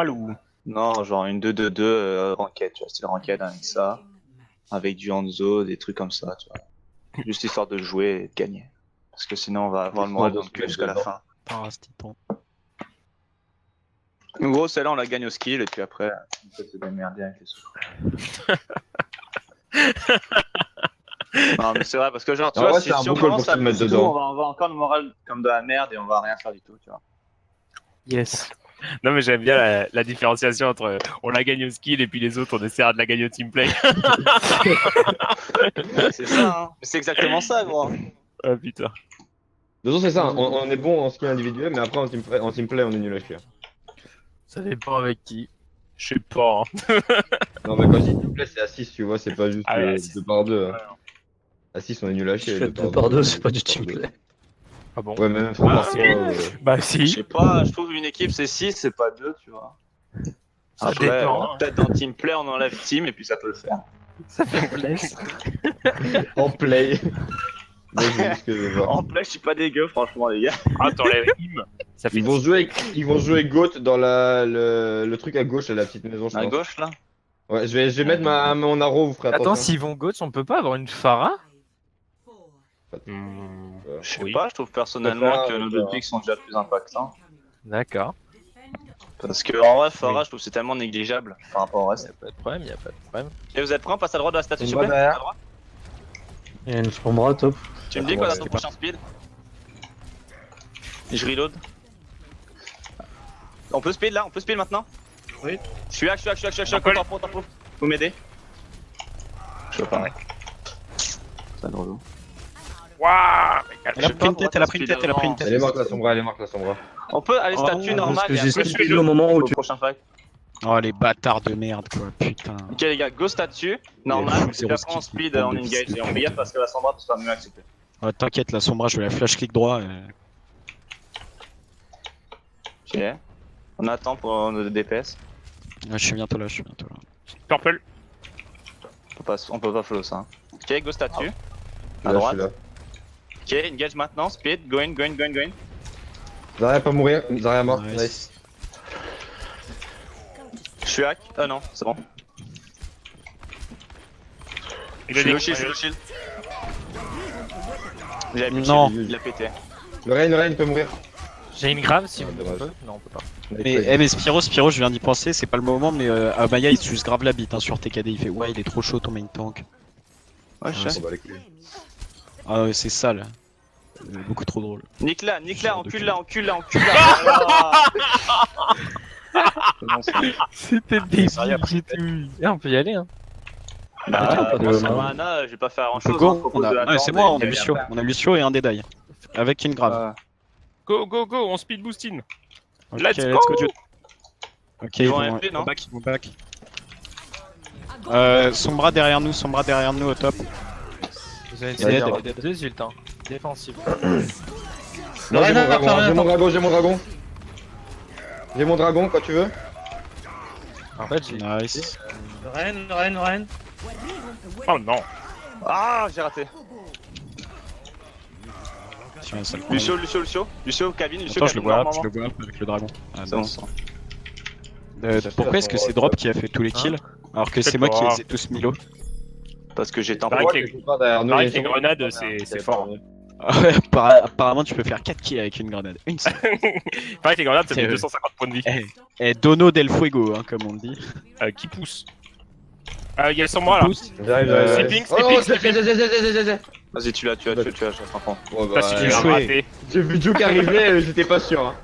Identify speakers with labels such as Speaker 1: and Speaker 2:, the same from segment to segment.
Speaker 1: normal ou...
Speaker 2: Non, genre une 2-2-2 ranked, tu vois, style ranked avec ça. Avec du Hanzo, des trucs comme ça, tu vois. Juste histoire de jouer et de gagner. Parce que sinon on va avoir le moral dans le cul jusqu'à la fin.
Speaker 3: Parastiton.
Speaker 2: En gros, celle-là on la gagne au skill et puis après, on peut se démerder avec les autres. Non mais c'est vrai parce que genre tu
Speaker 4: Ah
Speaker 2: vois,
Speaker 4: ouais,
Speaker 2: si,
Speaker 4: c'est un
Speaker 2: si
Speaker 4: bon
Speaker 2: on
Speaker 4: call
Speaker 2: commence
Speaker 4: pour
Speaker 2: à
Speaker 4: te mettre
Speaker 2: tout,
Speaker 4: dedans.
Speaker 2: on va avoir encore le moral comme de la merde et on va rien faire du tout, tu vois.
Speaker 1: Yes. Non mais j'aime bien la différenciation entre on la gagne au skill et puis les autres on essaiera de la gagner au teamplay.
Speaker 2: C'est ça, hein. C'est exactement ça, gros.
Speaker 1: Ah putain.
Speaker 4: De toute façon, c'est ça, on est bon en skill individuel, mais après en teamplay, on est nul à chier.
Speaker 1: Ça dépend avec qui. Je sais pas. Hein.
Speaker 4: Non, mais quand je dis teamplay, c'est à 6, tu vois, c'est pas juste
Speaker 1: Ah ouais, à 6.
Speaker 4: 2 par 2.
Speaker 1: Ouais, non.
Speaker 4: À 6, on est nul à chier.
Speaker 5: Tu fais 2 par 2, c'est pas du teamplay.
Speaker 1: Ah bon?
Speaker 4: Ouais, mais même 3 par 3.
Speaker 1: Bah
Speaker 2: Je
Speaker 1: si.
Speaker 2: sais pas, je trouve une équipe c'est 6, c'est pas 2, tu vois.
Speaker 1: Ça
Speaker 2: Après,
Speaker 1: dépend, hein.
Speaker 2: peut-être dans teamplay on enlève team et puis ça peut le faire.
Speaker 1: Ça fait plaisir.
Speaker 4: En play. Moi, je dis ce que je veux voir.
Speaker 2: En play, je suis pas dégueu, franchement, les gars.
Speaker 1: Ah t'enlèves him. Ça fait
Speaker 4: Ils vont jouer Goat dans le truc à gauche, à la petite maison, je
Speaker 2: À
Speaker 4: pense.
Speaker 2: gauche là.
Speaker 4: Ouais, je vais mettre mon arrow, vous ferez attention.
Speaker 5: Attends, s'ils vont Goats, on peut pas avoir une Pharah?
Speaker 2: Je sais
Speaker 1: Oui.
Speaker 2: pas, je trouve personnellement
Speaker 4: Ça,
Speaker 2: que nos deux picks sont déjà plus impactants.
Speaker 5: D'accord.
Speaker 2: Parce que en vrai, Farah, je trouve que c'est tellement négligeable par rapport au reste.
Speaker 5: Y'a pas de problème, y'a pas de problème.
Speaker 2: Et vous êtes prêts? On passe à droite de la statue,
Speaker 4: Une
Speaker 2: s'il vous plaît?
Speaker 4: bonne derrière.
Speaker 2: À droite.
Speaker 5: Il y a une sombra top.
Speaker 2: Tu me dis quoi dans ton
Speaker 4: Ouais.
Speaker 2: prochain speed? Et je reload. On peut speed là? On peut speed maintenant?
Speaker 1: Oui.
Speaker 2: Je suis hack,
Speaker 1: On peut.
Speaker 2: tempo. Vous m'aidez? Je peux pas. Ça drôle.
Speaker 1: Waouh.
Speaker 3: Elle a pris une tête, elle a pris une tête, elle a pris une tête.
Speaker 4: Elle est morte la sombra, elle est morte la sombra.
Speaker 2: On peut aller statue normale
Speaker 5: Parce que
Speaker 2: et
Speaker 5: j'ai
Speaker 2: après
Speaker 5: skippé le moment où
Speaker 2: au
Speaker 5: tu...
Speaker 2: prochain fight.
Speaker 3: Oh les bâtards de merde quoi, putain.
Speaker 2: Ok les gars, go statue, normal,
Speaker 3: full
Speaker 2: et puis
Speaker 3: zéro
Speaker 2: après on
Speaker 3: skill,
Speaker 2: speed,
Speaker 3: bande
Speaker 2: on
Speaker 3: de
Speaker 2: engage
Speaker 3: fils de
Speaker 2: et on fait
Speaker 3: pute.
Speaker 2: gaffe parce que la sombra peut pas mieux accepter.
Speaker 3: Ouais, t'inquiète, la sombra, je vais la flash click droit.
Speaker 2: Ok. On attend pour nos DPS.
Speaker 3: Ouais, je suis bientôt là, je suis bientôt là.
Speaker 1: Purple.
Speaker 2: On peut pas follow ça. Hein. Ok, go statue. À
Speaker 4: Là, je
Speaker 2: droite.
Speaker 4: suis là.
Speaker 2: Ok, engage maintenant, speed, go in.
Speaker 4: Zarya pas mourir, Zarya mort.
Speaker 3: Nice.
Speaker 4: Nice.
Speaker 2: Je suis hack. Ah non, c'est bon.
Speaker 1: Il
Speaker 2: Je
Speaker 1: a
Speaker 2: suis
Speaker 1: des
Speaker 2: le shield, je suis le shield. J'avais plus de
Speaker 3: Non.
Speaker 2: shield, il a pété.
Speaker 4: Le Rain peut mourir.
Speaker 5: J'ai une grave si
Speaker 4: Ah,
Speaker 5: vous
Speaker 4: dommage.
Speaker 5: pouvez. Non, on peut pas.
Speaker 3: Mais Spyro, je viens d'y penser, c'est pas le moment, mais Amaya il se suce grave la bite hein, sur TKD, il fait ouais, il est trop chaud ton main tank.
Speaker 2: Ouais, je sais.
Speaker 4: On va les couilles.
Speaker 3: Ah ouais, c'est sale. Beaucoup trop drôle.
Speaker 2: Nique-la,
Speaker 3: Genre de
Speaker 2: encule-la. C'est bon, ça.
Speaker 5: C'était
Speaker 3: débile,
Speaker 5: j'ai tout. Et on peut y aller, hein.
Speaker 2: Bah,
Speaker 5: pas de
Speaker 2: moi, sans
Speaker 5: mana.
Speaker 2: mana, je vais pas faire grand
Speaker 3: On peut
Speaker 2: chose.
Speaker 3: go, ouais, c'est moi, on a Lucio. On a Lucio et un Deadeye. Avec une grave.
Speaker 1: Go, on speed boosting.
Speaker 3: Ok,
Speaker 1: let's go.
Speaker 3: dude. Ok,
Speaker 2: Ils vont MP, non
Speaker 3: back, ils vont back. Sombra derrière nous au top.
Speaker 5: Vous avez
Speaker 4: Ouais, bien.
Speaker 5: deux ults, hein. Défensif.
Speaker 4: Non, j'ai mon dragon. J'ai mon dragon quand tu veux.
Speaker 5: En fait, j'ai.
Speaker 3: Nice.
Speaker 5: Ren.
Speaker 1: Oh non.
Speaker 2: Ah, j'ai raté.
Speaker 3: Sur un seul coin.
Speaker 2: Lucio, cabine,
Speaker 3: Attends, je le vois avec le dragon. Ah,
Speaker 2: C'est bon,
Speaker 3: nice.
Speaker 2: ça.
Speaker 3: Pourquoi est-ce que c'est Drop qui a fait tous les kills alors que c'est moi qui les ai tous milo?
Speaker 2: Parce que j'ai
Speaker 1: Pareil
Speaker 2: tempo.
Speaker 1: que
Speaker 4: Derrière
Speaker 1: pareil que les grenades, c'est fort.
Speaker 3: Ah ouais, apparemment tu peux faire 4 kills avec une grenade. Une seule.
Speaker 1: Pareil que les grenades, ça fait
Speaker 3: C'est-
Speaker 1: 250 points de vie.
Speaker 3: Et Dono del Fuego, hein, comme on dit.
Speaker 1: Qui pousse. Il y a sur moi là.
Speaker 4: J'arrive.
Speaker 1: Sleeping.
Speaker 2: Vas-y, tu l'as, je comprends.
Speaker 1: Pas si tu
Speaker 3: j'ai
Speaker 1: l'as
Speaker 3: joué.
Speaker 1: raté.
Speaker 4: J'ai vu Juke arriver, j'étais pas sûr. Hein.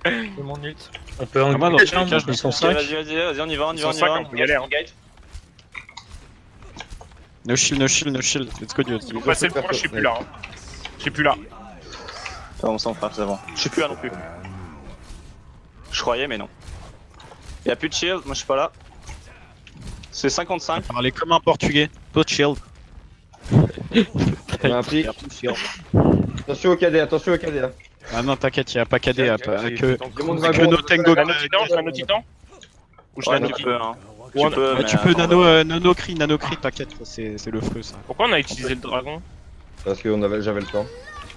Speaker 5: C'est mon ult. On peut
Speaker 3: Ah, moi, dans tous les cas, je
Speaker 5: ils sont
Speaker 2: Ok,
Speaker 5: 5.
Speaker 2: vas-y, on y va.
Speaker 1: Ils sont cinq, on peut y aller, hein.
Speaker 2: Engage.
Speaker 3: No shield. Let's go, dude.
Speaker 1: Vous passez le point, je suis plus là. Hein. Je suis plus là.
Speaker 2: On s'en frappe, c'est bon. Je suis plus là non plus. Je croyais, mais non. Y'a plus de shield, moi je suis pas là. C'est 55.
Speaker 3: Parler comme un portugais. Pas de shield.
Speaker 4: On a un pic. Attention au KD là.
Speaker 3: Ah non, t'inquiète, y'a pas KD, y'a pas que.
Speaker 4: J'ai mon
Speaker 3: Que
Speaker 4: dragon.
Speaker 3: no tango.
Speaker 1: Je mets un titan. Ou je
Speaker 2: Ouais,
Speaker 1: mets un
Speaker 2: tu
Speaker 1: titan.
Speaker 2: peux, hein.
Speaker 1: Ouais,
Speaker 2: Tu peux,
Speaker 3: Ouais,
Speaker 2: mais
Speaker 3: tu peux
Speaker 2: attends,
Speaker 3: nano cri, t'inquiète, c'est le feu ça.
Speaker 1: Pourquoi on a utilisé le dragon?
Speaker 4: Parce que j'avais le temps.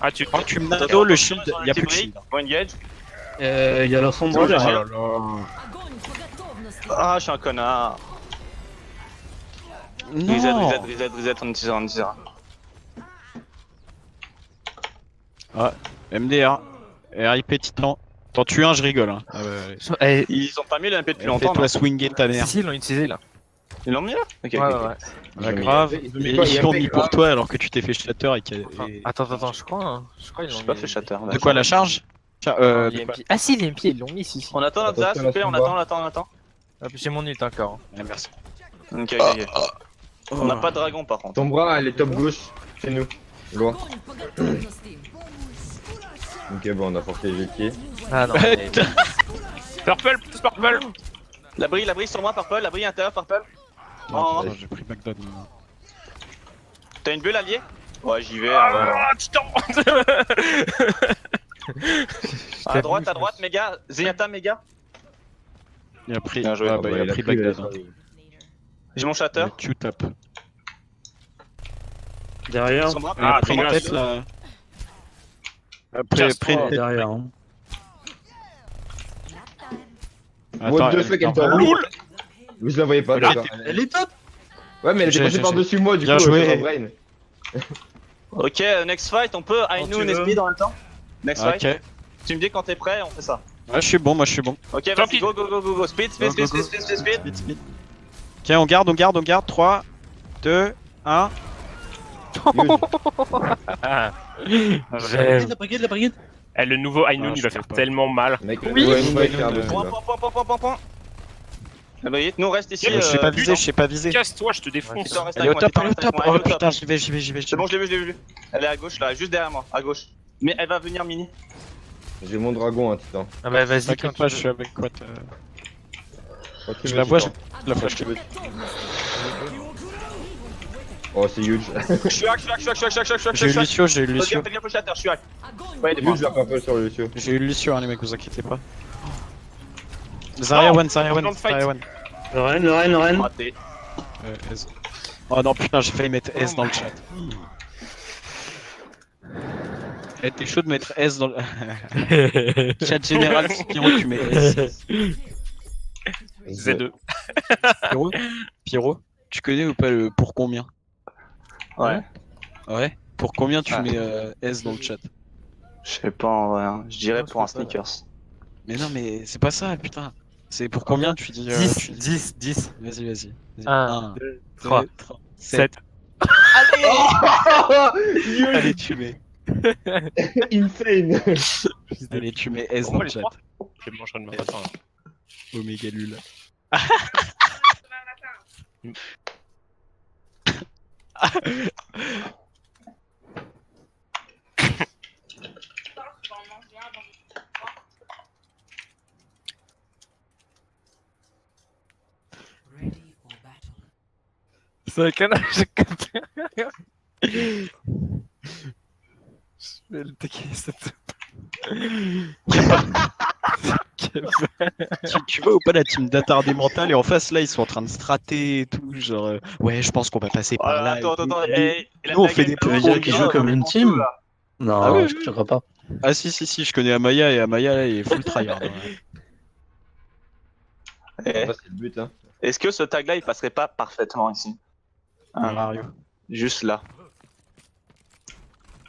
Speaker 1: Ah, tu.
Speaker 3: Quand tu me nano le shield, y'a plus de shield.
Speaker 2: Bon engage.
Speaker 5: Il y a la sombra
Speaker 2: Oh là
Speaker 5: derrière.
Speaker 2: là. Ah, je suis un connard.
Speaker 3: Non.
Speaker 2: Reset, on utilise.
Speaker 3: MDR. RIP Titan. T'en tues un, je rigole. Hein. Ah
Speaker 5: Eh,
Speaker 2: Ils ont pas mis le MP depuis longtemps.
Speaker 3: Fais-toi swinger ta mère.
Speaker 5: si, ils l'ont utilisé là.
Speaker 2: Ils l'ont mis là. Ok,
Speaker 5: Ouais,
Speaker 2: ok.
Speaker 5: ouais.
Speaker 3: Ah, grave.
Speaker 4: Ils ont mis
Speaker 3: Et
Speaker 4: quoi,
Speaker 3: ils l'ont
Speaker 4: IMP,
Speaker 3: mis pour toi alors que tu t'es fait shatter et qu'il y a-
Speaker 5: Enfin,
Speaker 3: et-
Speaker 5: attends, je crois. Hein. Je crois ils
Speaker 2: Je
Speaker 5: l'ont
Speaker 2: suis pas
Speaker 5: mis.
Speaker 2: fait shatter.
Speaker 3: De quoi la charge
Speaker 5: Non,
Speaker 3: de quoi
Speaker 5: l'IMP. Ah si, l'IMP ils l'ont mis, si.
Speaker 2: On attend notre
Speaker 4: Attention,
Speaker 2: Zaz, s'il vous plaît,
Speaker 4: là,
Speaker 2: on attend.
Speaker 5: Hop, j'ai mon ult encore.
Speaker 3: Ah, merci.
Speaker 2: Ok. On n'a pas de dragon par contre.
Speaker 4: Ton bras, elle est top gauche, chez nous. Loin. Ok, bon, on a porté les pieds.
Speaker 5: Ah non. mais-
Speaker 1: Purple, tous purple.
Speaker 2: L'abri sur moi, Purple, l'abri intérieur, Purple.
Speaker 3: Non,
Speaker 2: Oh.
Speaker 3: j'ai pris Bagdad.
Speaker 2: T'as une bulle alliée? Ouais, j'y vais.
Speaker 1: Ah, Titan.
Speaker 2: À droite, méga. Zenyatta, méga.
Speaker 3: Il a pris,
Speaker 2: Bien joué.
Speaker 3: ah, bah, il a pris Bagdad. Hein.
Speaker 2: J'ai mon shatter.
Speaker 3: Q-tap.
Speaker 6: Derrière.
Speaker 2: Son bras.
Speaker 3: Il a pris
Speaker 1: dommage.
Speaker 3: une tête là. Après,
Speaker 1: Casse-toi.
Speaker 3: une tête.
Speaker 6: Derrière. Hein.
Speaker 4: What the fuck, elle
Speaker 3: attends.
Speaker 4: t'a loul. Mais je la voyais pas, d'accord.
Speaker 6: Elle est top.
Speaker 4: Ouais, mais elle était
Speaker 3: J'ai-
Speaker 4: passée
Speaker 3: j'ai-
Speaker 4: par-dessus moi, du
Speaker 3: Bien
Speaker 4: coup,
Speaker 3: joué.
Speaker 4: sur mon brain.
Speaker 2: Ok, next fight, on peut Ainu
Speaker 6: tu
Speaker 2: et
Speaker 6: veux.
Speaker 2: Speed en même temps. Next
Speaker 3: Ok.
Speaker 2: fight. Tu me dis quand t'es prêt, on fait ça.
Speaker 3: Ouais, je suis bon, moi je suis bon.
Speaker 2: Ok, vas-y,
Speaker 1: Tranquille.
Speaker 2: go. Speed.
Speaker 3: Ok, on garde. 3, 2, 1.
Speaker 1: Ah,
Speaker 5: J'aime.
Speaker 6: La brigade.
Speaker 1: eh, le nouveau Ainun,
Speaker 3: Ah,
Speaker 1: il
Speaker 3: je
Speaker 1: va
Speaker 3: sais
Speaker 1: faire
Speaker 3: pas.
Speaker 1: tellement mal.
Speaker 4: Mec,
Speaker 3: Oui,
Speaker 4: ouais,
Speaker 3: oui,
Speaker 4: nous, mec,
Speaker 3: oui,
Speaker 4: faire
Speaker 3: oui.
Speaker 4: dessus, là.
Speaker 2: Point. Ah bah, nous on reste ici.
Speaker 3: Je sais pas
Speaker 2: putain.
Speaker 3: visé.
Speaker 1: Casse-toi, je te défonce.
Speaker 2: Putain, reste
Speaker 3: Elle est
Speaker 2: avec
Speaker 3: au
Speaker 2: moi,
Speaker 3: top,
Speaker 2: reste avec moi,
Speaker 3: Oh
Speaker 2: elle est au top.
Speaker 3: putain, j'y vais.
Speaker 2: C'est bon, je l'ai vu. Elle est à gauche là, juste derrière moi, à gauche. Mais elle va venir mini.
Speaker 4: J'ai mon dragon, hein, Titan.
Speaker 5: Ah bah vas-y, quand
Speaker 3: T'inquiète pas,
Speaker 5: tu
Speaker 3: je
Speaker 5: veux.
Speaker 3: suis avec quoi
Speaker 4: Quand tu
Speaker 3: Je
Speaker 4: veux,
Speaker 3: la vois,
Speaker 4: Titan.
Speaker 3: la flash.
Speaker 4: Oh, c'est huge.
Speaker 2: Je suis hack.
Speaker 3: J'ai eu Lucio,
Speaker 2: Fais bien pushater, je suis hack. Ouais, il est
Speaker 4: Huge,
Speaker 2: mort.
Speaker 4: la purple sur le dessus.
Speaker 3: J'ai eu Lucio, hein, les mecs, vous inquiétez pas. Zarya one.
Speaker 6: Le Rennes.
Speaker 2: Raté.
Speaker 3: S. Oh non, putain, j'ai failli mettre S dans le chat. Eh, t'es chaud de mettre S dans le. Chat général, si Pierrot, tu mets S.
Speaker 1: Z2.
Speaker 3: Pierrot, tu connais ou pas le pour combien?
Speaker 2: Ouais.
Speaker 3: Ouais. Pour combien tu
Speaker 2: Ah.
Speaker 3: mets S dans le chat?
Speaker 2: Je sais pas en vrai, hein. Je dirais
Speaker 5: Non,
Speaker 2: pour un
Speaker 5: c'est pas
Speaker 2: sneakers.
Speaker 3: Mais non, mais c'est pas ça, putain. C'est pour combien tu dis
Speaker 5: 10.
Speaker 3: Vas-y.
Speaker 5: 1, 2, 3,
Speaker 3: 7.
Speaker 5: 7.
Speaker 3: Allez, tu mets.
Speaker 4: Insane.
Speaker 3: Allez, tu mets S dans
Speaker 1: Pourquoi
Speaker 3: le
Speaker 1: les
Speaker 3: chat.
Speaker 1: trois Je vais manger de ma façon.
Speaker 3: Omega Lul.
Speaker 5: C'est un canard, j'ai capté. Je vais le taquiner cette.
Speaker 3: Tu vois ou pas la team d'attardé mental et en face là ils sont en train de strater et tout genre ouais je pense qu'on va passer par là.
Speaker 2: Attends,
Speaker 3: et tout. Nous, on fait des
Speaker 6: Tu veux dire qu'ils jouent comme une team? Non,
Speaker 3: Ah oui,
Speaker 6: je crois pas.
Speaker 3: Ah si je connais Amaya et Amaya là il est full tryhard. Hein.
Speaker 2: Eh,
Speaker 4: Ça, c'est le but, hein.
Speaker 2: Est-ce que ce tag là il passerait pas parfaitement ici?
Speaker 3: Mario.
Speaker 2: Juste là.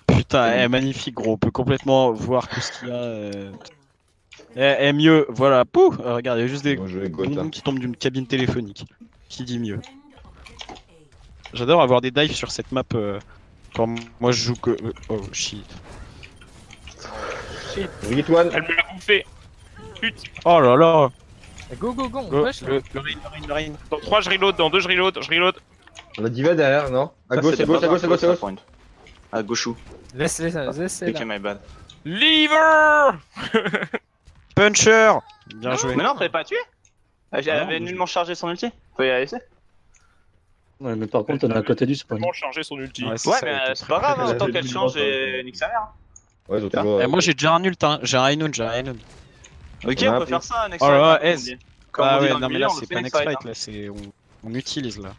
Speaker 3: Putain, magnifique gros, on peut complètement voir tout ce qu'il y a. Mieux, voilà, pouh regarde, il y a juste des
Speaker 4: Bon joué, Gotha.
Speaker 3: bonbons qui tombent d'une cabine téléphonique. Qui dit mieux? J'adore avoir des dives sur cette map quand moi je joue que... oh shit.
Speaker 4: Brigitte One.
Speaker 1: Elle me l'a bouffé. Putain.
Speaker 3: Oh là là.
Speaker 5: Go, on
Speaker 3: Le
Speaker 5: push là.
Speaker 3: rain.
Speaker 1: Dans 3, je reload. Dans 2, je reload.
Speaker 4: On a Diva derrière, non? À gauche, à gauche.
Speaker 2: À gauche où?
Speaker 5: Laisse-les
Speaker 2: Ok,
Speaker 5: là.
Speaker 2: my bad.
Speaker 1: Lever.
Speaker 3: Puncher. Bien joué.
Speaker 2: Mais non, fallait pas la tuer. Elle
Speaker 3: Ah non,
Speaker 2: avait
Speaker 3: mais
Speaker 2: nullement chargé son ulti. Faut y aller.
Speaker 6: Ouais, mais par contre, on est à côté du spawn.
Speaker 1: Comment changer son ulti?
Speaker 3: Ouais,
Speaker 2: Ouais,
Speaker 3: ça,
Speaker 2: mais
Speaker 3: elle était
Speaker 2: c'est pas
Speaker 3: très,
Speaker 2: grave,
Speaker 3: très
Speaker 2: hein, tant
Speaker 4: bien.
Speaker 2: qu'elle change et nique sa mère.
Speaker 4: Ouais, ils ont toujours.
Speaker 3: moi j'ai déjà un ult, hein. J'ai un Ainun.
Speaker 2: Ok,
Speaker 4: On a
Speaker 2: on
Speaker 4: un
Speaker 2: peut
Speaker 4: peu.
Speaker 2: faire ça, next
Speaker 3: Oh là
Speaker 2: fight.
Speaker 3: là,
Speaker 2: hein,
Speaker 3: S.
Speaker 2: comme
Speaker 3: Ah
Speaker 2: on dit
Speaker 3: ouais,
Speaker 2: dans le
Speaker 3: non mais
Speaker 2: milieu,
Speaker 3: là
Speaker 2: on le
Speaker 3: c'est
Speaker 2: fait
Speaker 3: pas
Speaker 2: next
Speaker 3: next
Speaker 2: fight,
Speaker 3: fight, là c'est... On utilise là.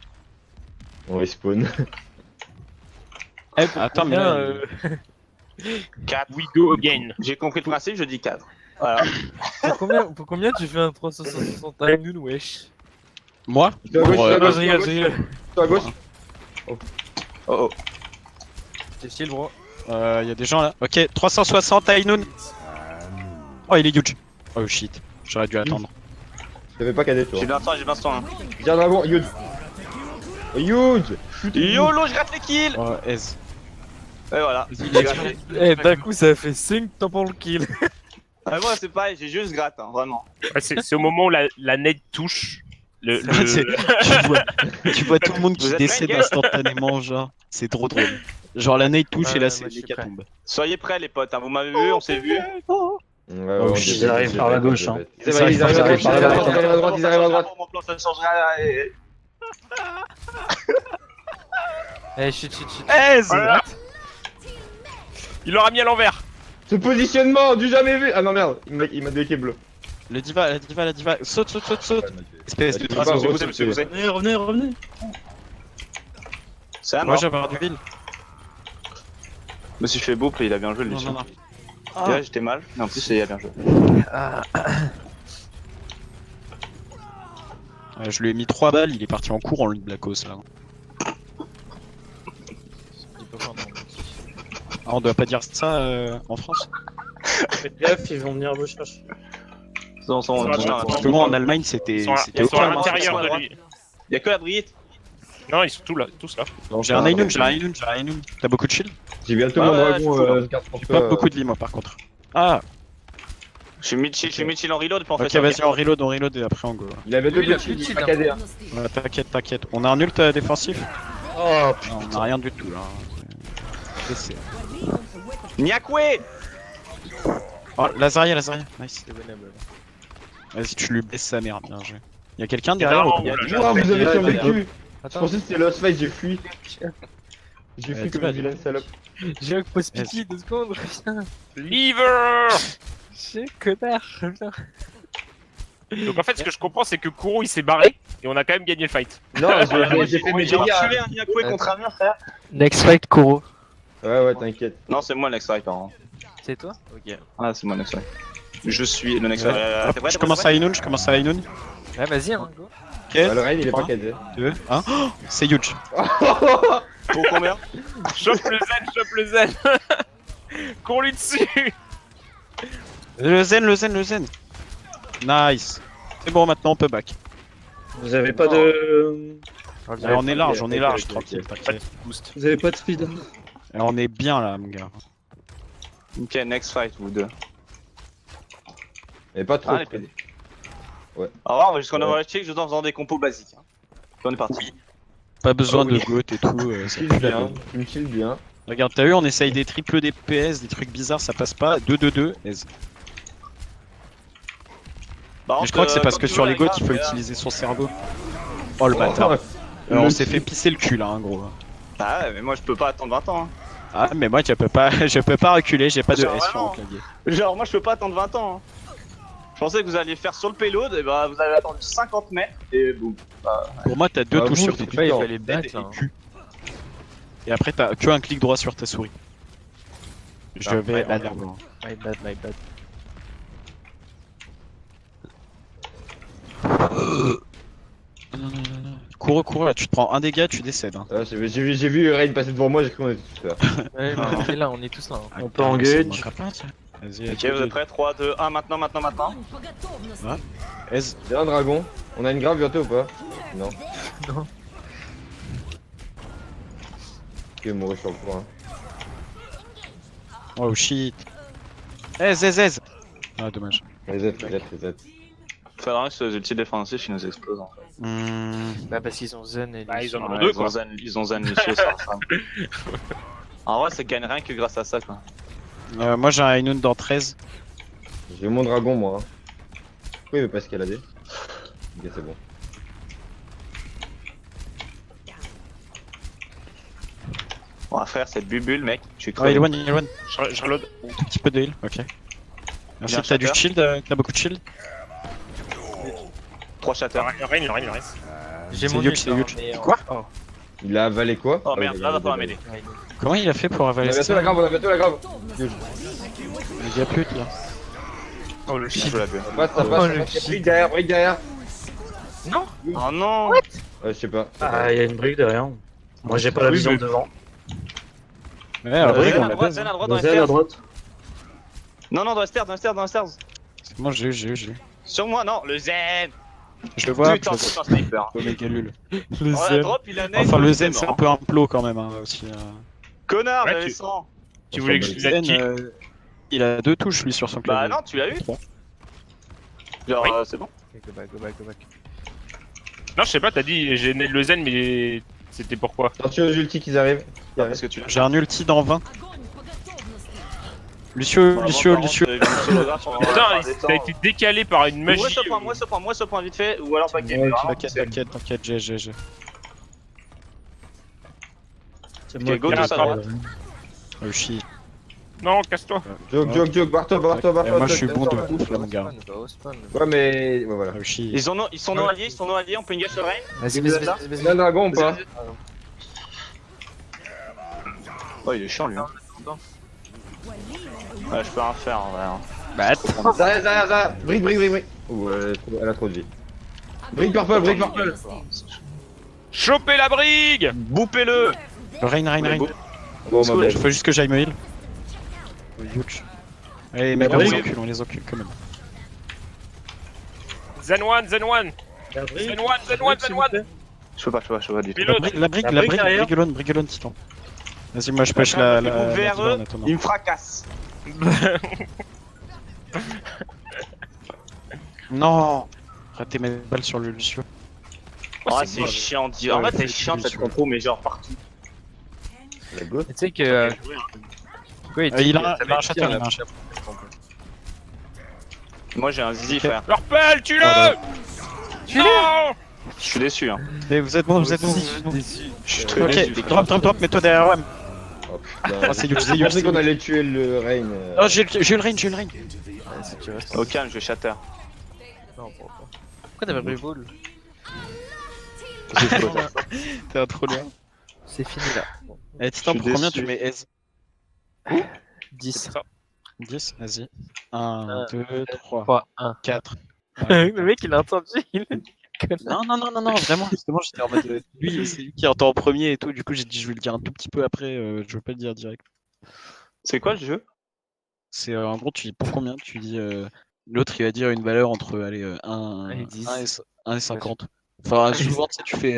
Speaker 4: On respawn.
Speaker 3: Attends mais là...
Speaker 2: 4.
Speaker 1: We go again.
Speaker 2: J'ai compris le principe, je dis 4. Voilà.
Speaker 5: Pour combien tu fais un 360 avec nous, wesh?
Speaker 3: Moi
Speaker 4: Je suis à gauche, je suis à
Speaker 3: Bon,
Speaker 4: gauche,
Speaker 5: je rigole, je rigole.
Speaker 4: je suis à gauche.
Speaker 2: Oh oh.
Speaker 5: C'est chill, bro.
Speaker 3: y a des gens là. Ok, 360 Ainun. Oh, il est huge. Oh shit, j'aurais dû attendre.
Speaker 4: Je t'avais pas cadé, toi.
Speaker 2: J'ai l'instant, j'ai l'instant. Hein.
Speaker 4: J'ai un dragon, huge. Huge.
Speaker 2: YOLO, je rate les kills.
Speaker 3: Oh, Ez.
Speaker 2: Et voilà.
Speaker 3: Vas-y,
Speaker 2: J'ai gratté.
Speaker 5: Eh, d'un coup, ça a fait 5 temps pour le kill.
Speaker 2: Ah, moi, c'est pareil, j'ai juste gratte, hein, vraiment.
Speaker 1: Ouais, c'est au moment où la nade touche.
Speaker 3: C'est- tu vois tout le monde qui
Speaker 2: Vous êtes
Speaker 3: décède
Speaker 2: prêts,
Speaker 3: instantanément, genre. C'est trop drôle. Genre la nade touche et là
Speaker 5: Ouais,
Speaker 3: c'est
Speaker 5: moi, je suis
Speaker 3: l'hécatombe.
Speaker 2: Soyez prêts, les potes, hein. Vous m'avez vu, on s'est vu.
Speaker 4: Ouais,
Speaker 3: Oh,
Speaker 4: on
Speaker 3: shit.
Speaker 4: débat,
Speaker 6: Ils arrivent par la gauche, hein.
Speaker 4: C'est vrai, ils arrivent à gauche, ils arrivent à droite, ils arrivent à droite.
Speaker 2: Mon plan, ça changera.
Speaker 5: Eh, shit.
Speaker 3: Ez
Speaker 1: Voilà. Il l'aura mis à l'envers.
Speaker 4: Ce positionnement, du jamais vu. Ah non, merde, il m'a déqué bleu.
Speaker 3: La diva. Saute. Espèce de
Speaker 4: Tu peux
Speaker 3: trace.
Speaker 4: pas
Speaker 2: Vous,
Speaker 4: repousser.
Speaker 2: vous,
Speaker 6: Revenez.
Speaker 2: C'est un
Speaker 3: Moi
Speaker 2: mort.
Speaker 3: j'ai avoir du heal.
Speaker 2: Je me suis fait boucle et il a bien joué le
Speaker 3: Non,
Speaker 2: Lucien.
Speaker 3: non.
Speaker 2: Déjà, j'étais mal, mais en plus, il a bien joué.
Speaker 3: Je lui ai mis 3 balles, il est parti en cours en lui Blackos là. Ah, on doit pas dire ça en France.
Speaker 6: Faites gaffe, ils vont venir vous chercher.
Speaker 2: On
Speaker 1: Sur la droite.
Speaker 3: Parce que moi en Allemagne c'était.
Speaker 1: Ils sont à
Speaker 3: C'était
Speaker 1: ils sont à
Speaker 3: aucun, hein.
Speaker 1: l'intérieur de lui.
Speaker 2: Il y a que la Brigitte.
Speaker 1: Non, ils sont tous là.
Speaker 3: J'ai un Ainun. T'as beaucoup de shield?
Speaker 4: J'ai bientôt mon
Speaker 2: Ouais, je suis
Speaker 4: dragon,
Speaker 2: cool, hein.
Speaker 4: je garde pour
Speaker 3: J'ai
Speaker 4: toi.
Speaker 3: pas beaucoup de vie moi par contre. Ah,
Speaker 2: Je suis mid-chill en reload, puis on
Speaker 3: ok,
Speaker 2: fait ça.
Speaker 3: vas-y, on reload et après on go.
Speaker 4: Il avait deux
Speaker 5: Lui, il a
Speaker 4: buts,
Speaker 5: plus de
Speaker 4: il
Speaker 5: shield,
Speaker 4: m'a
Speaker 5: hein.
Speaker 4: cadé. Hein.
Speaker 3: Ouais, t'inquiète. On a un ult défensif?
Speaker 6: Oh
Speaker 3: Non, on a rien du tout là. C'est-
Speaker 2: Nyakwe.
Speaker 3: Oh, Lazaria, nice. Vas-y, tu lui baisses sa merde, bien joué. Y'a quelqu'un derrière ou
Speaker 2: Il y a
Speaker 3: pas?
Speaker 2: du
Speaker 4: Oh, vous avez survécu. Je
Speaker 5: Attends,
Speaker 4: pensais que c'était Lost Fight, j'ai fui. J'ai fui
Speaker 3: tu
Speaker 4: comme
Speaker 3: vas
Speaker 4: une vilaine salope.
Speaker 5: j'ai un pause pipi 2 secondes, putain.
Speaker 1: Lever.
Speaker 5: J'ai connard, viens.
Speaker 1: Donc en fait, ce que je comprends, c'est que Kuro il s'est barré et on a quand même gagné le fight.
Speaker 4: Non, j'ai fait mes
Speaker 2: J'ai
Speaker 4: dégâts.
Speaker 2: tué un Nyakwe contre un mur, frère.
Speaker 5: Next fight, Kuro.
Speaker 4: Ouais, t'inquiète.
Speaker 2: Non, c'est moi le next fight, par contre.
Speaker 5: C'est toi? Ok.
Speaker 2: Ah, c'est moi le next fight. Je suis le next fight. T'es prêt,
Speaker 3: Je commence à Ainun.
Speaker 5: Ouais, vas-y, hein, go.
Speaker 3: Ok,
Speaker 4: Le raid, il est pas cadé.
Speaker 3: 2, 1. Oh, c'est huge.
Speaker 2: Pour combien?
Speaker 1: Chope le zen. Cours lui dessus.
Speaker 3: Le zen. Nice. C'est bon, maintenant on peut back.
Speaker 6: Vous avez pas de.
Speaker 3: Allez, on est large,
Speaker 4: ok.
Speaker 3: tranquille, t'inquiète. Boost.
Speaker 6: Vous avez pas de speed.
Speaker 3: Et on est bien là, mon gars.
Speaker 2: Ok, next fight, vous deux.
Speaker 4: Mais pas trop.
Speaker 2: Ah, les PD. Ouais. Alors, on va jusqu'en avoir check juste en faisant des compos basiques. Hein. On est parti.
Speaker 3: Pas besoin
Speaker 2: Ah oui.
Speaker 3: de goat et tout. Ça
Speaker 4: Utile
Speaker 3: pue la
Speaker 4: bien,
Speaker 3: gueule.
Speaker 4: utile bien.
Speaker 3: Regarde, t'as vu, on essaye des triples DPS, des trucs bizarres, ça passe pas. 2-2-2.
Speaker 2: Par
Speaker 3: Mais je crois que c'est parce
Speaker 2: comme
Speaker 3: que
Speaker 2: tu
Speaker 3: sur
Speaker 2: veux,
Speaker 3: les goats,
Speaker 2: la
Speaker 3: il faut
Speaker 2: grave,
Speaker 3: utiliser son cerveau. Oh le bâtard. On s'est fait pisser le cul là, en gros.
Speaker 2: Ah ouais, mais moi je peux pas attendre 20 ans. Hein.
Speaker 3: Ah, mais moi, je peux pas reculer, j'ai pas de
Speaker 2: Genre,
Speaker 3: S sur mon
Speaker 2: vraiment.
Speaker 3: clavier.
Speaker 2: Genre, moi je peux pas attendre 20 ans. Hein. Je pensais que vous alliez faire sur le payload, et bah vous avez attendu 50 mètres, et boum.
Speaker 3: Pour moi, t'as deux
Speaker 4: Ah,
Speaker 3: touches
Speaker 4: vous,
Speaker 3: sur
Speaker 4: c'est
Speaker 3: ton
Speaker 4: pas, il
Speaker 3: temps.
Speaker 5: fallait battre, là, hein.
Speaker 3: Q. Et après, t'as que un clic droit sur ta souris. Je vais
Speaker 5: ouais,
Speaker 3: aller
Speaker 5: ouais. My bad.
Speaker 3: Cours, là, tu te prends un dégât, tu décèdes. Hein.
Speaker 4: Ah, j'ai vu Raid passer devant moi, j'ai cru qu'on était tous là.
Speaker 5: Ouais, mais on est tous là. Hein.
Speaker 6: On peut engage.
Speaker 3: Vas-y,
Speaker 2: Ok, vous êtes prêts? 3, 2, 1, maintenant.
Speaker 3: Ez.
Speaker 4: J'ai un dragon. On a une grave bientôt ou pas? Non.
Speaker 5: Non.
Speaker 4: Ok, mourir sur le point.
Speaker 3: Oh shit. Ez. Ah, dommage.
Speaker 4: Reset.
Speaker 2: Faudra que ce ulti défensif il nous explose en fait.
Speaker 5: Bah, parce qu'ils ont Zen et
Speaker 1: Bah,
Speaker 5: lui,
Speaker 1: ils en ont
Speaker 2: Ouais,
Speaker 1: deux quoi.
Speaker 2: ils ont zen Lucio sur la femme. En vrai, ça gagne rien que grâce à ça quoi.
Speaker 3: Moi, j'ai un Ainun dans 13.
Speaker 4: J'ai mon dragon, moi. Pourquoi il veut pas escalader? Ok, c'est bon.
Speaker 2: On va faire cette bubule, mec. Je suis
Speaker 3: Oh,
Speaker 2: crevé.
Speaker 3: il est one.
Speaker 1: Je reload.
Speaker 3: Un petit peu de heal, ok. Merci,
Speaker 2: Bien,
Speaker 3: t'as du
Speaker 2: Shatter.
Speaker 3: shield, t'as beaucoup de shield.
Speaker 2: 3 shatters.
Speaker 1: Il reste.
Speaker 5: J'ai
Speaker 3: C'est
Speaker 5: mon
Speaker 3: huge,
Speaker 5: ult,
Speaker 3: c'est
Speaker 5: hein,
Speaker 3: huge.
Speaker 5: mais,
Speaker 3: Quoi
Speaker 5: oh.
Speaker 4: Il a avalé quoi?
Speaker 2: Oh
Speaker 4: Ah,
Speaker 2: merde,
Speaker 4: il
Speaker 2: là
Speaker 4: a
Speaker 2: va falloir
Speaker 4: avalé.
Speaker 2: m'aider.
Speaker 3: Comment il a fait pour
Speaker 4: On
Speaker 3: avaler
Speaker 4: a bientôt
Speaker 3: ça?
Speaker 4: la grave,
Speaker 3: Il y a plus là.
Speaker 1: Oh le
Speaker 2: Bien
Speaker 1: shit.
Speaker 2: joué, la gueule.
Speaker 4: Ça passe, ça
Speaker 5: Oh,
Speaker 4: passe.
Speaker 5: le
Speaker 4: Brique derrière, brique derrière.
Speaker 2: Oh non.
Speaker 4: Ouais, je sais pas.
Speaker 6: Ah, il y a une brique derrière. Moi, j'ai pas la
Speaker 1: Oui,
Speaker 6: vision
Speaker 1: mais-
Speaker 6: de devant.
Speaker 3: Ouais, après,
Speaker 2: Zen
Speaker 3: on
Speaker 2: à
Speaker 3: l'a
Speaker 2: droite,
Speaker 3: baise,
Speaker 2: Zen
Speaker 3: hein.
Speaker 2: à droite dans les
Speaker 6: Zen à
Speaker 2: stairs.
Speaker 6: droite.
Speaker 2: Non, non, dans les stairs, dans les stairs, dans les stairs.
Speaker 3: C'est bon, j'ai eu.
Speaker 2: Sur moi, non, le Zen.
Speaker 3: Je le vois,
Speaker 2: Putain,
Speaker 3: je
Speaker 2: c'est un sniper.
Speaker 3: le Méga Lul.
Speaker 1: Le
Speaker 2: Oh, la
Speaker 1: zen.
Speaker 2: drop, il a nade.
Speaker 3: Enfin, le
Speaker 2: il est
Speaker 3: Zen, c'est
Speaker 2: mort.
Speaker 3: un peu un plot quand même, hein, aussi.
Speaker 2: Connard,
Speaker 1: Ouais,
Speaker 2: j'avais
Speaker 1: tu-
Speaker 2: 100.
Speaker 1: Tu voulais que je
Speaker 3: Zen,
Speaker 1: la kick.
Speaker 3: il a 2 touches, lui, sur son
Speaker 2: Bah
Speaker 3: clavier.
Speaker 2: non, tu l'as eu. Genre,
Speaker 1: Oui.
Speaker 2: c'est bon.
Speaker 5: Go back, go back, go back.
Speaker 1: Non, je sais pas, t'as dit j'ai né le zen, mais c'était pourquoi?
Speaker 4: Attention aux ultis qui arrivent.
Speaker 2: Non, parce que tu l'as.
Speaker 3: J'ai un ulti dans 20. Lucio.
Speaker 2: Putain,
Speaker 1: Putain, t'as été décalé par une magie.
Speaker 2: Moi ce point vite fait, ou alors back game.
Speaker 3: T'inquiète, GG.
Speaker 6: C'est moi
Speaker 2: go
Speaker 6: qui
Speaker 2: tous
Speaker 6: ai
Speaker 2: à droite.
Speaker 3: Oh shit.
Speaker 1: Non, casse-toi.
Speaker 4: Joke, barre-toi, barre-toi.
Speaker 3: Moi, je suis bon de ouf, là, mon gars.
Speaker 4: Ouais, mais. Ouais, voilà.
Speaker 3: Oh shit.
Speaker 2: Ils sont nos alliés, on peut engage le rain.
Speaker 5: Vas-y, vas-y, vas-y.
Speaker 4: Il a un dragon ou pas?
Speaker 2: Oh, il est chiant lui. Ouais, je peux rien faire en vrai. hein.
Speaker 3: Bah, attends.
Speaker 4: Zaya. Brique. Ouh, elle a trop de vie. Brique purple.
Speaker 1: Chopez la brigue.
Speaker 2: Boupez-le.
Speaker 3: Rain.
Speaker 4: Bon, ma belle.
Speaker 3: Faut juste que j'aille me heal. Huge. Allez, mec,
Speaker 6: La
Speaker 3: on les
Speaker 6: brique.
Speaker 3: encule quand même.
Speaker 1: Zen one.
Speaker 6: La brique.
Speaker 1: Zen one.
Speaker 2: Je peux pas du tout.
Speaker 1: Mais l'autre.
Speaker 3: La brique,
Speaker 6: derrière.
Speaker 3: Brigolone, titan. Vas-y, moi je pêche la
Speaker 2: vers eux,
Speaker 3: en attendant.
Speaker 2: il me fracasse.
Speaker 3: Non. Raté mes balles sur le Lucio.
Speaker 2: Oh, c'est chiant. En fait, c'est chiant cette compo, mais genre partout.
Speaker 4: La go.
Speaker 5: Tu sais que. Oui,
Speaker 3: Il a un château,
Speaker 2: Moi j'ai un zizi, frère.
Speaker 1: Leur pelle, tue-le.
Speaker 5: Tue-le.
Speaker 1: Non.
Speaker 2: Je suis déçu. Hein.
Speaker 3: Mais vous êtes bon.
Speaker 2: Je suis très déçu.
Speaker 3: Ok, drop, mets-toi derrière WAM.
Speaker 4: Oh putain.
Speaker 3: Ah, c'est Yuji,
Speaker 4: Je pensais qu'on allait tuer le Rain.
Speaker 3: Oh, j'ai le rain.
Speaker 5: Si tu restes.
Speaker 2: Au calme, je shatter.
Speaker 5: Non, pourquoi t'avais pris Vol?
Speaker 3: T'es un trop loin.
Speaker 5: C'est fini là.
Speaker 3: Eh, Titan,
Speaker 2: Je suis
Speaker 3: pour combien
Speaker 2: déçu.
Speaker 3: tu mets aise
Speaker 5: 10.
Speaker 3: 10, vas-y. 1, 2, 3,
Speaker 5: 3, 1.
Speaker 3: 4.
Speaker 5: Le mec il a entendu, il est
Speaker 3: Non, vraiment, justement, j'étais en mode. Lui, c'est lui qui entend en premier et tout, du coup, j'ai dit, je vais le dire un tout petit peu après, je veux pas le dire direct.
Speaker 2: C'est quoi le jeu?
Speaker 3: C'est en gros, tu dis pour combien, tu dis. L'autre, il va dire une valeur entre allez, 1
Speaker 5: Et 10.
Speaker 3: 1 et 50. Enfin, souvent, tu fais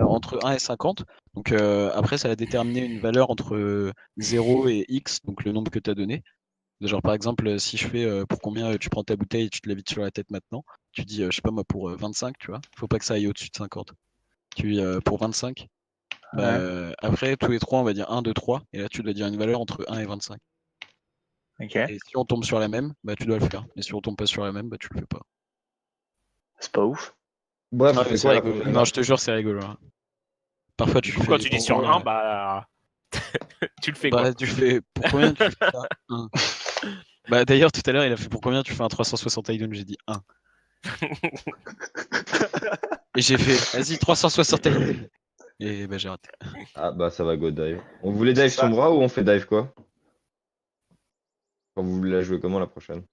Speaker 3: entre 1 et 50. Donc, après, ça va déterminer une valeur entre 0 et X, donc le nombre que tu as donné. Genre, par exemple, si je fais pour combien tu prends ta bouteille et tu te la vides sur la tête maintenant, tu dis, je sais pas moi, pour 25, tu vois. Faut pas que ça aille au-dessus de 50. Tu dis pour 25. Bah, après, tous les trois, on va dire 1, 2, 3. Et là, tu dois dire une valeur entre 1 et 25.
Speaker 2: Ok.
Speaker 3: Et si on tombe sur la même, bah, tu dois le faire. Et si on tombe pas sur la même, bah, tu le fais pas.
Speaker 2: C'est pas ouf.
Speaker 4: Bref,
Speaker 3: Ah,
Speaker 4: c'est
Speaker 3: mais c'est
Speaker 4: quoi la
Speaker 3: rigolo.
Speaker 4: prochaine?
Speaker 3: Non, je te jure, c'est rigolo. Hein. Parfois, tu le fais.
Speaker 1: Quand tu dis sur
Speaker 3: pour-
Speaker 1: 1, bah. Tu le fais quoi?
Speaker 3: Bah, tu fais. Pour combien tu fais ça 1. Bah, d'ailleurs, tout à l'heure, il a fait pour combien tu fais un 360 Island. J'ai dit 1. Et j'ai fait, vas-y, 360 Island. Et bah, j'ai raté.
Speaker 4: Ah bah ça va go dive. On voulait dive
Speaker 2: C'est ça.
Speaker 4: son bras ou on fait dive quoi? Quand vous voulez la jouer comment la prochaine?